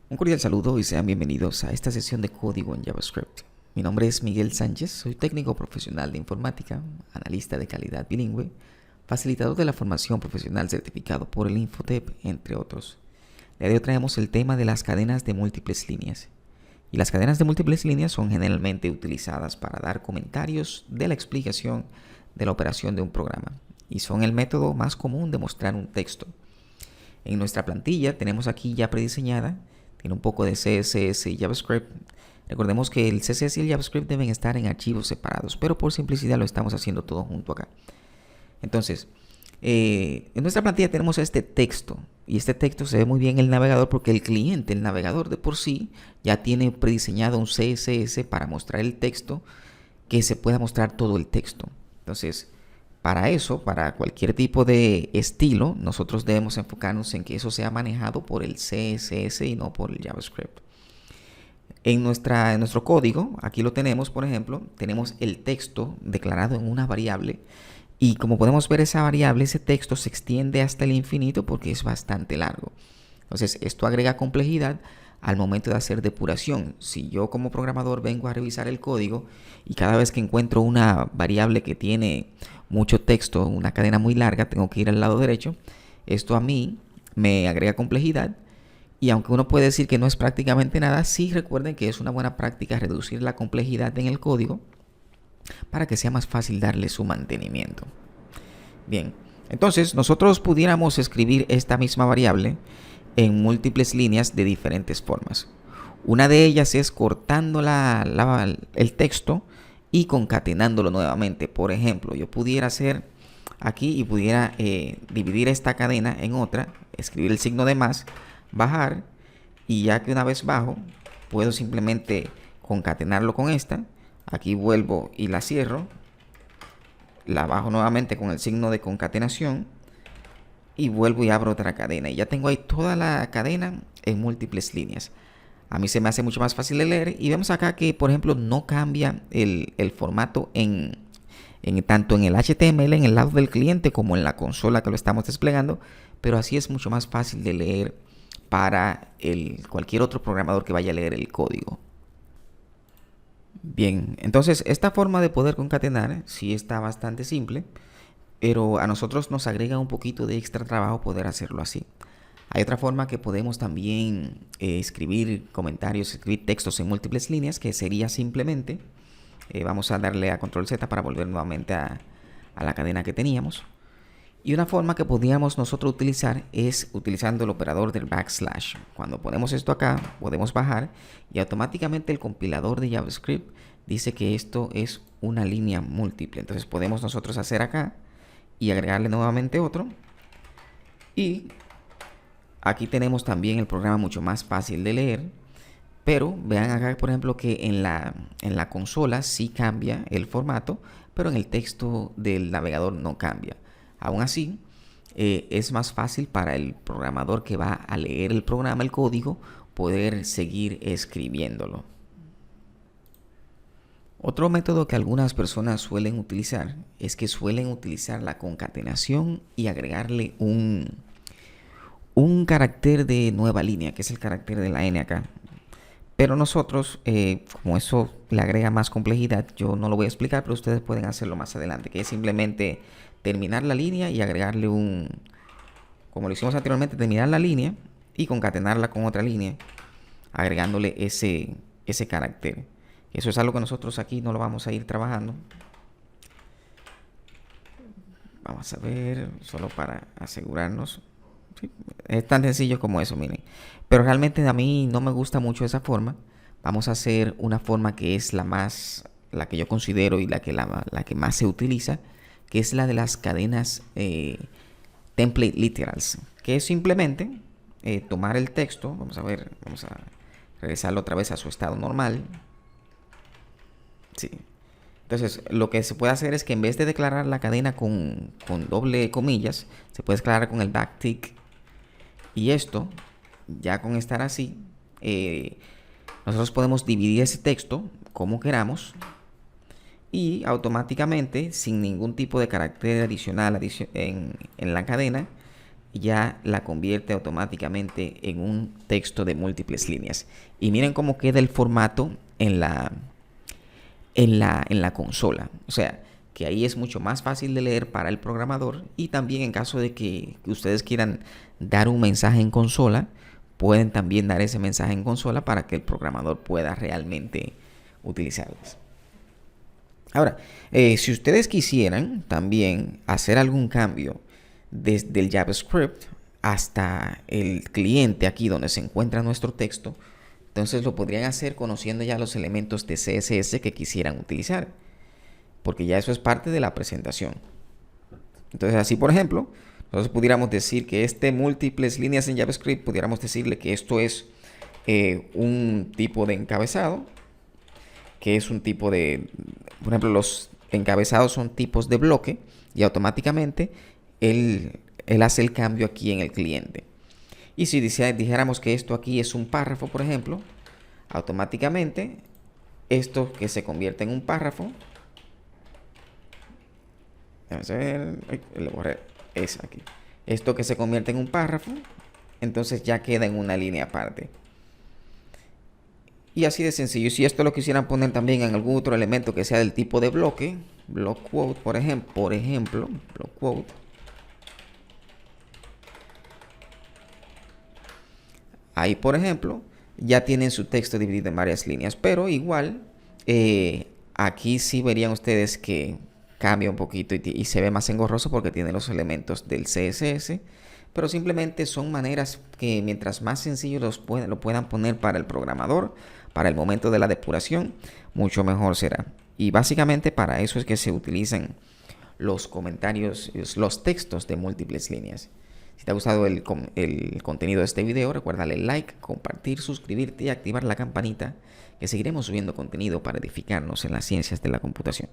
Un cordial saludo y sean bienvenidos a esta sesión de código en JavaScript. Mi nombre es Miguel Sánchez, soy técnico profesional de informática, analista de calidad bilingüe, facilitador de la formación profesional certificado por el Infotep, entre otros. El día de hoy traemos el tema de las cadenas de múltiples líneas. Y las cadenas de múltiples líneas son generalmente utilizadas para dar comentarios de la explicación de la operación de un programa y son el método más común de mostrar un texto. En nuestra plantilla tenemos aquí ya prediseñada, tiene un poco de CSS y JavaScript. Recordemos que el CSS y el JavaScript deben estar en archivos separados, pero por simplicidad lo estamos haciendo todo junto acá. Entonces, en nuestra plantilla tenemos este texto, y este texto se ve muy bien en el navegador porque el cliente, el navegador de por sí, ya tiene prediseñado un CSS para mostrar el texto, que se pueda mostrar todo el texto. Entonces, para eso, para cualquier tipo de estilo, nosotros debemos enfocarnos en que eso sea manejado por el CSS y no por el JavaScript. En nuestro código, aquí lo tenemos, por ejemplo, tenemos el texto declarado en una variable y como podemos ver esa variable, ese texto se extiende hasta el infinito porque es bastante largo. Entonces, esto agrega complejidad al momento de hacer depuración. Si yo como programador vengo a revisar el código y cada vez que encuentro una variable que tiene mucho texto, una cadena muy larga, tengo que ir al lado derecho, esto a mí me agrega complejidad. Y aunque uno puede decir que no es prácticamente nada, sí recuerden que es una buena práctica reducir la complejidad en el código para que sea más fácil darle su mantenimiento. Bien, entonces nosotros pudiéramos escribir esta misma variable en múltiples líneas de diferentes formas. Una de ellas es cortando el texto y concatenándolo nuevamente. Por ejemplo, yo pudiera hacer aquí y pudiera dividir esta cadena en otra, escribir el signo de más, bajar, y ya que una vez bajo, puedo simplemente concatenarlo con esta. Aquí vuelvo y la cierro, la bajo nuevamente con el signo de concatenación y vuelvo y abro otra cadena. Y ya tengo ahí toda la cadena en múltiples líneas. A mí se me hace mucho más fácil de leer y vemos acá que, por ejemplo, no cambia el formato tanto en el HTML, en el lado del cliente, como en la consola que lo estamos desplegando, pero así es mucho más fácil de leer para cualquier otro programador que vaya a leer el código. Bien, entonces esta forma de poder concatenar sí está bastante simple, pero a nosotros nos agrega un poquito de extra trabajo poder hacerlo así. Hay otra forma que podemos también escribir comentarios, escribir textos en múltiples líneas, que sería simplemente, vamos a darle a control Z para volver nuevamente a la cadena que teníamos. Y una forma que podríamos nosotros utilizar es utilizando el operador del backslash. Cuando ponemos esto acá, podemos bajar y automáticamente el compilador de JavaScript dice que esto es una línea múltiple. Entonces podemos nosotros hacer acá y agregarle nuevamente otro. Y aquí tenemos también el programa mucho más fácil de leer. Pero vean acá, por ejemplo, que en la consola sí cambia el formato, pero en el texto del navegador no cambia. Aún así, es más fácil para el programador que va a leer el programa, el código, poder seguir escribiéndolo. Otro método que algunas personas suelen utilizar es que suelen utilizar la concatenación y agregarle un carácter de nueva línea, que es el carácter de la N acá. Pero nosotros, como eso le agrega más complejidad, yo no lo voy a explicar, pero ustedes pueden hacerlo más adelante, que es simplemente terminar la línea y agregarle como lo hicimos anteriormente, terminar la línea y concatenarla con otra línea, agregándole ese carácter. Eso es algo que nosotros aquí no lo vamos a ir trabajando. Vamos a ver, solo para asegurarnos. Sí, es tan sencillo como eso, miren. Pero realmente a mí no me gusta mucho esa forma. Vamos a hacer una forma que es la que yo considero y la que más se utiliza, que es la de las cadenas template literals, que es simplemente tomar el texto. Vamos a ver, vamos a regresarlo otra vez a su estado normal. Sí. Entonces, lo que se puede hacer es que en vez de declarar la cadena con doble comillas, se puede declarar con el backtick. Y esto, ya con estar así, nosotros podemos dividir ese texto como queramos y automáticamente, sin ningún tipo de carácter adicional en la cadena, ya la convierte automáticamente en un texto de múltiples líneas. Y miren cómo queda el formato en la consola. O sea, que ahí es mucho más fácil de leer para el programador, y también en caso de que ustedes quieran dar un mensaje en consola, pueden también dar ese mensaje en consola para que el programador pueda realmente utilizarlos. Ahora, si ustedes quisieran también hacer algún cambio desde el JavaScript hasta el cliente aquí donde se encuentra nuestro texto, entonces lo podrían hacer conociendo ya los elementos de CSS que quisieran utilizar, porque ya eso es parte de la presentación. Entonces así, por ejemplo, nosotros pudiéramos decir que múltiples líneas en JavaScript, pudiéramos decirle que esto es un tipo de encabezado, que es un tipo de, por ejemplo, los encabezados son tipos de bloque, y automáticamente él hace el cambio aquí en el cliente. Y si dijéramos que esto aquí es un párrafo, por ejemplo, automáticamente esto que se convierte en un párrafo, vamos a ver, le borré, es aquí. Esto que se convierte en un párrafo, entonces ya queda en una línea aparte. Y así de sencillo. Si esto lo quisieran poner también en algún otro elemento que sea del tipo de bloque, block quote, por ejemplo, block quote. Ahí, por ejemplo, ya tienen su texto dividido en varias líneas, pero igual aquí sí verían ustedes que cambia un poquito y se ve más engorroso porque tiene los elementos del CSS, pero simplemente son maneras que mientras más sencillos lo puedan poner para el programador, para el momento de la depuración, mucho mejor será. Y básicamente para eso es que se utilizan los comentarios, los textos de múltiples líneas. Si te ha gustado el contenido de este video, recuerda darle like, compartir, suscribirte y activar la campanita, que seguiremos subiendo contenido para edificarnos en las ciencias de la computación.